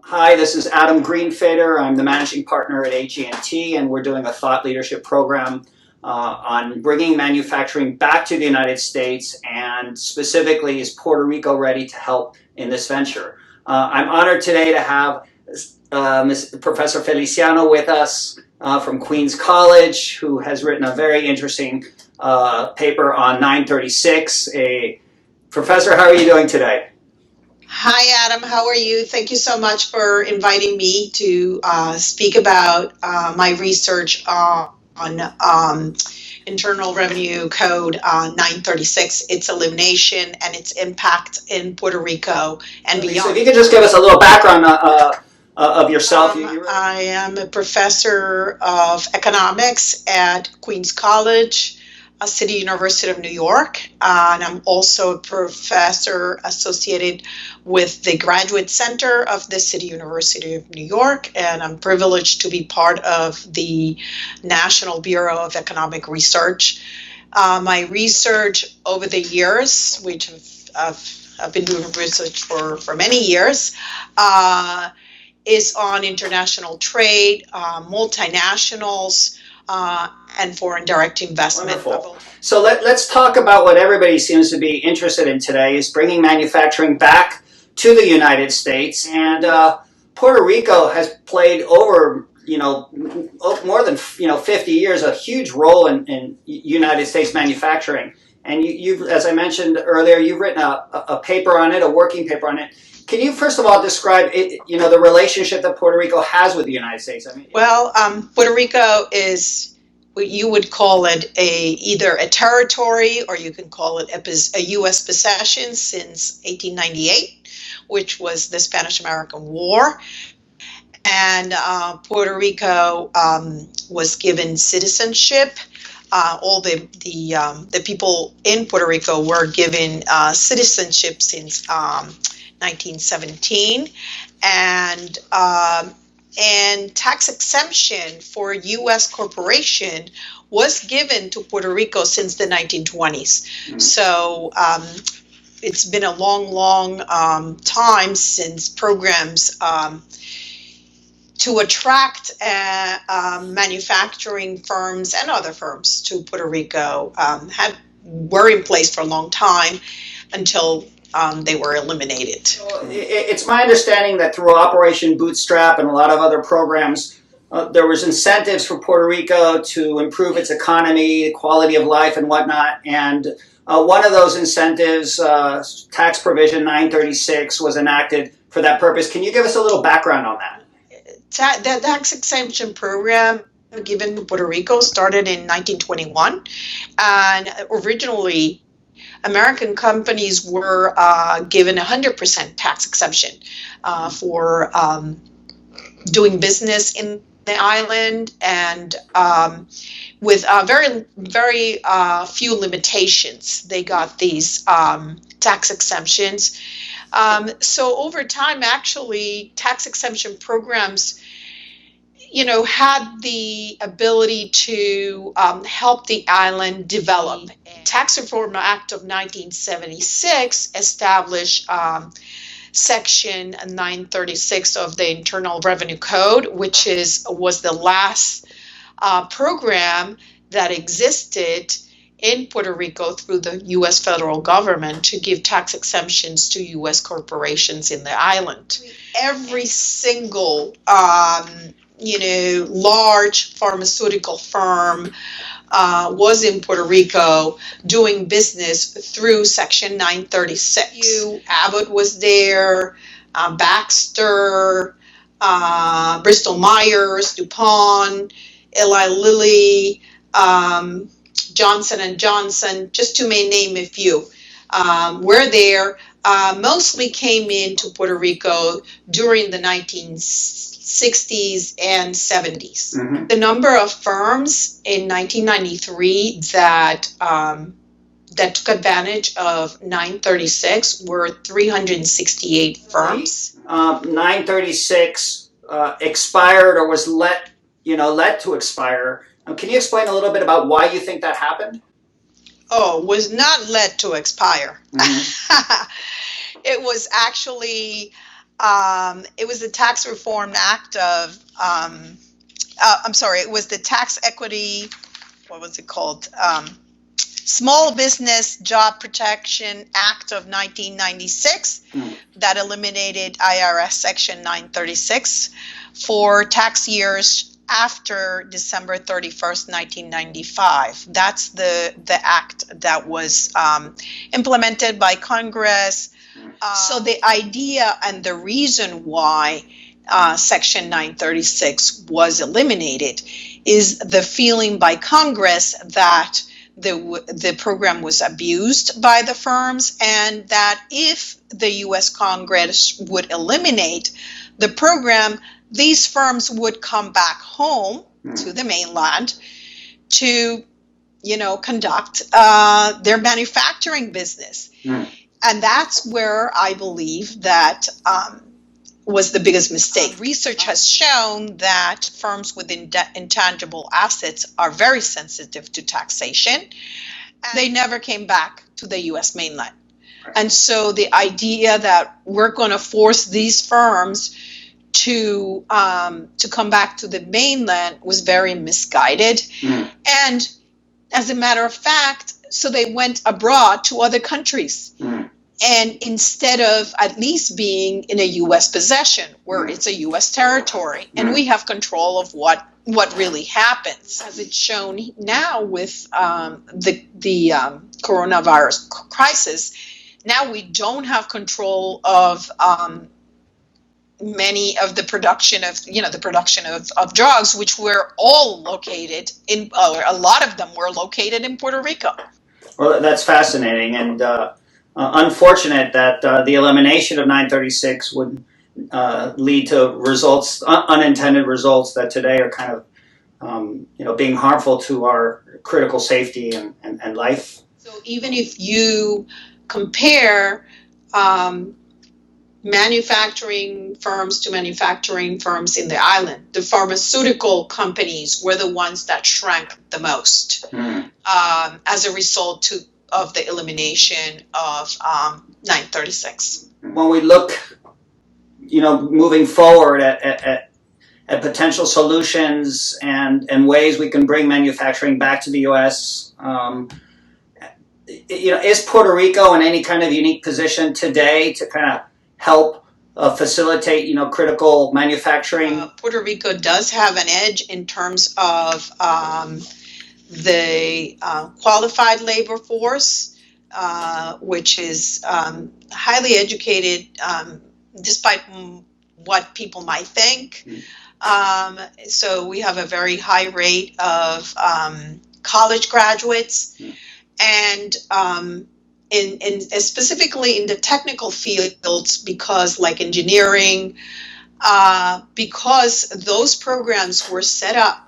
Hi, this is Adam Greenfader. I'm the managing partner at AG&T, and we're doing a thought leadership program on bringing manufacturing back to the United States, and specifically, is Puerto Rico ready to help in this venture? I'm honored today to have Professor Feliciano with us from Queens College, who has written a very interesting paper on 936. Professor, how are you doing today? Hi, Adam. How are you? Thank you so much for inviting me to speak about my research on Internal Revenue Code 936, its elimination and its impact in Puerto Rico and beyond. So if you could just give us a little background of yourself. I am a professor of economics at Queens College, City University of New York, and I'm also a professor associated with the Graduate Center of the City University of New York, and I'm privileged to be part of the National Bureau of Economic Research. My research over the years, which I've been doing research for many years, is on international trade, multinationals, and foreign direct investment. Wonderful. So let's talk about what everybody seems to be interested in today, is bringing manufacturing back to the United States. And Puerto Rico has played over, more than 50 years, a huge role in United States manufacturing. And you've, as I mentioned earlier, you've written a paper on it, a working paper on it. Can you first of all describe the relationship that Puerto Rico has with the United States? Puerto Rico is, you would call it either a territory, or you can call it a U.S. possession since 1898, which was the Spanish-American War. And Puerto Rico was given citizenship. All the people in Puerto Rico were given citizenship since 1917, and tax exemption for U.S. corporation was given to Puerto Rico since the 1920s. So it's been a long time since programs to attract manufacturing firms and other firms to Puerto Rico were in place for a long time until they were eliminated. It's my understanding that through Operation Bootstrap and a lot of other programs, there was incentives for Puerto Rico to improve its economy, quality of life, and whatnot. And one of those incentives, tax provision 936, was enacted for that purpose. Can you give us a little background on that? The tax exemption program given to Puerto Rico started in 1921, and originally American companies were given 100% tax exemption for doing business in the island, and with very few limitations. They got these tax exemptions. So over time, actually, tax exemption programs, had the ability to help the island develop. Tax Reform Act of 1976 established Section 936 of the Internal Revenue Code, which was the last program that existed in Puerto Rico through the U.S. federal government to give tax exemptions to U.S. corporations in the island. Every single large pharmaceutical firm was in Puerto Rico doing business through Section 936. Abbott was there, Baxter, Bristol Myers, DuPont, Eli Lilly, Johnson & Johnson, just to name a few, were there. Mostly came into Puerto Rico during the 1960s and 70s. Mm-hmm. The number of firms in 1993 that took advantage of 936 were 368 firms. 936 expired, or was let to expire. Can you explain a little bit about why you think that happened? Was not let to expire. Mm-hmm. It was actually It was the Tax Reform Act of, it was the Tax Equity, what was it called? Small Business Job Protection Act of 1996 that eliminated IRS Section 936 for tax years after December 31st, 1995. That's the act that was implemented by Congress. So the idea and the reason why Section 936 was eliminated is the feeling by Congress that the program was abused by the firms, and that if the U.S. Congress would eliminate the program, these firms would come back home to the mainland to, conduct their manufacturing business. And that's where I believe that was the biggest mistake. Research has shown that firms with intangible assets are very sensitive to taxation. They never came back to the U.S. mainland. And so the idea that we're going to force these firms to come back to the mainland was very misguided. And as a matter of fact, so they went abroad to other countries. And instead of at least being in a U.S. possession, where it's a U.S. territory, and we have control of what really happens, as it's shown now with the coronavirus crisis. Now we don't have control of many of the production of drugs, which were all located in, or a lot of them were located in Puerto Rico. Well, that's fascinating, and unfortunate that the elimination of 936 would lead to results, unintended results that today are kind of, being harmful to our critical safety and life. So even if you compare manufacturing firms to manufacturing firms in the island, the pharmaceutical companies were the ones that shrank the most as a result of the elimination of 936. When we look, moving forward at potential solutions and ways we can bring manufacturing back to the U.S., is Puerto Rico in any kind of unique position today to kind of help facilitate, critical manufacturing? Puerto Rico does have an edge in terms of the qualified labor force, which is highly educated, despite what people might think. So we have a very high rate of college graduates, and specifically in the technical fields, because like engineering, because those programs were set up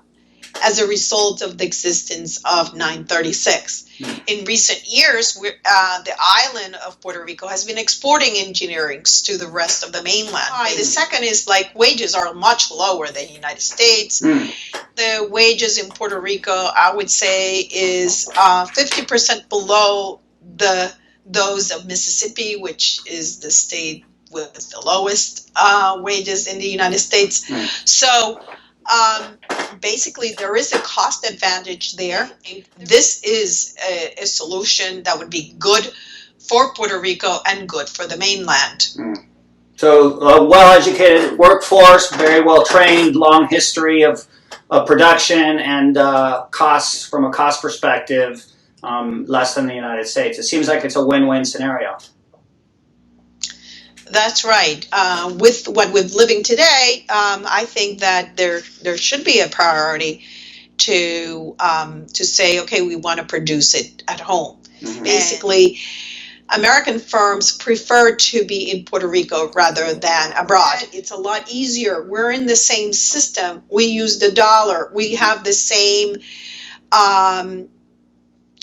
as a result of the existence of 936. In recent years, the island of Puerto Rico has been exporting engineering to the rest of the mainland. The second is wages are much lower than the United States. The wages in Puerto Rico, I would say, is 50% below those of Mississippi, which is the state with the lowest wages in the United States. So basically, there is a cost advantage there. This is a solution that would be good for Puerto Rico and good for the mainland. So a well-educated workforce, very well-trained, long history of production and costs from a cost perspective, less than the United States. It seems like it's a win-win scenario. That's right. With what we're living today, I think that there should be a priority to say, okay, we want to produce it at home. Basically, American firms prefer to be in Puerto Rico rather than abroad. It's a lot easier. We're in the same system. We use the dollar. We have the same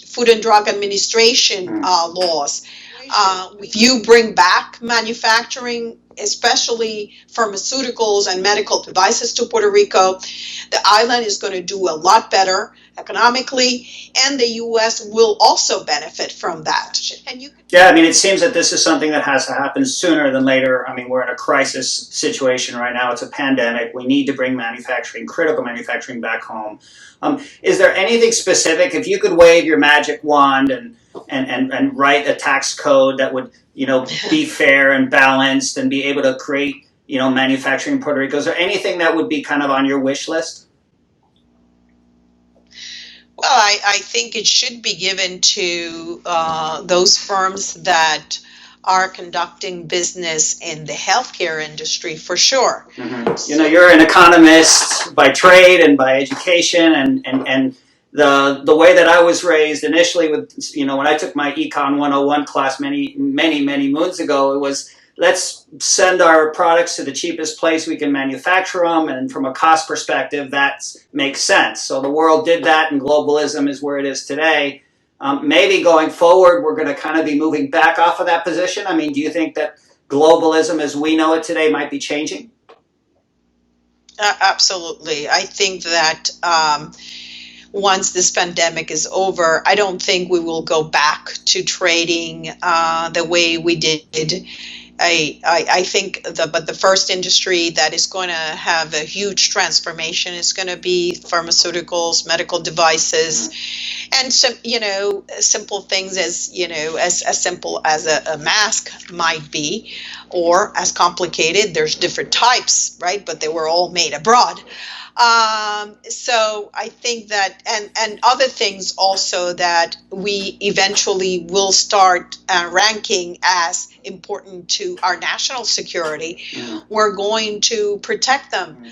Food and Drug Administration laws. If you bring back manufacturing, especially pharmaceuticals and medical devices to Puerto Rico, the island is going to do a lot better economically, and the U.S. will also benefit from that. Yeah, I mean, it seems that this is something that has to happen sooner than later. I mean, we're in a crisis situation right now. It's a pandemic. We need to bring manufacturing, critical manufacturing, back home. Is there anything specific, if you could wave your magic wand and write a tax code that would, be fair and balanced and be able to create, manufacturing in Puerto Rico? Is there anything that would be kind of on your wish list? Well, I think it should be given to those firms that are conducting business in the healthcare industry, for sure. Mm-hmm. You're an economist by trade and by education, and the way that I was raised initially with, when I took my Econ 101 class many moons ago, it was, let's send our products to the cheapest place we can manufacture them, and from a cost perspective, that makes sense. So the world did that, and globalism is where it is today. Maybe going forward, we're going to kind of be moving back off of that position. I mean, do you think that globalism as we know it today might be changing? Absolutely. I think that once this pandemic is over, I don't think we will go back to trading the way we did. I think the first industry that is going to have a huge transformation is going to be pharmaceuticals, medical devices, and some simple things as simple as a mask might be, or as complicated. There's different types, right? But they were all made abroad. So I think that, and other things also that we eventually will start ranking as important to our national security, we're going to protect them.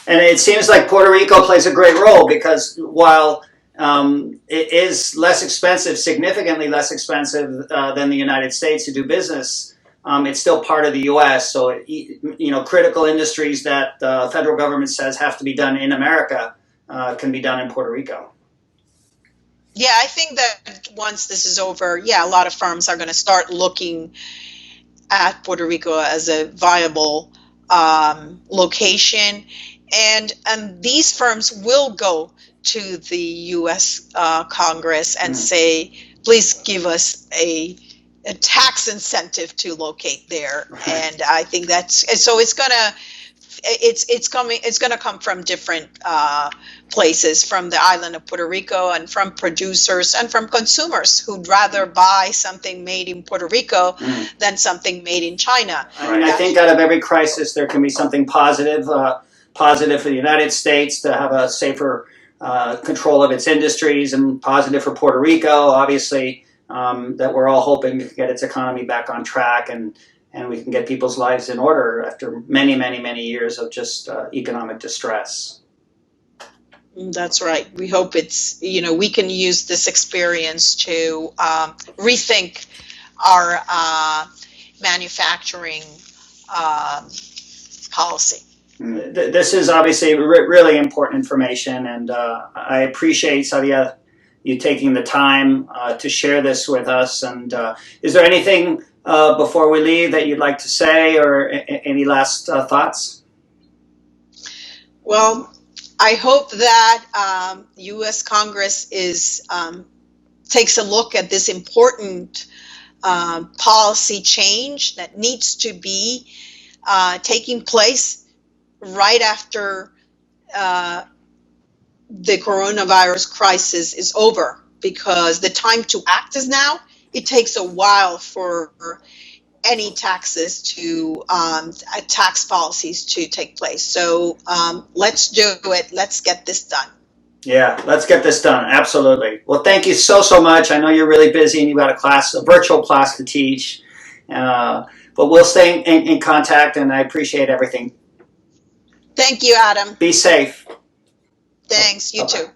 And it seems like Puerto Rico plays a great role, because while it is less expensive, significantly less expensive than the United States to do business, it's still part of the U.S., so critical industries that the federal government says have to be done in America can be done in Puerto Rico. Yeah, I think that once this is over, a lot of firms are going to start looking at Puerto Rico as a viable location, and these firms will go to the U.S. Congress and say, please give us a tax incentive to locate there. And I think that's so. It's gonna come from different places, from the island of Puerto Rico, and from producers and from consumers who'd rather buy something made in Puerto Rico than something made in China. I think out of every crisis there can be something positive. Positive for the United States to have a safer control of its industries, and positive for Puerto Rico, obviously. That we're all hoping to get its economy back on track, and we can get people's lives in order after many years of just economic distress. That's right. We hope it's, we can use this experience to rethink our manufacturing policy. This is obviously really important information, and I appreciate, Zadia, you taking the time to share this with us. And is there anything before we leave that you'd like to say, or any last thoughts? Well, I hope that U.S. Congress takes a look at this important policy change that needs to be taking place right after the coronavirus crisis is over, because the time to act is now. It takes a while for any taxes to tax policies to take place. So let's do it. Let's get this done. Yeah, let's get this done. Absolutely. Well, thank you so much. I know you're really busy and you've got a virtual class to teach, but we'll stay in contact, and I appreciate everything. Thank you, Adam. Be safe. Thanks. You Bye-bye. too.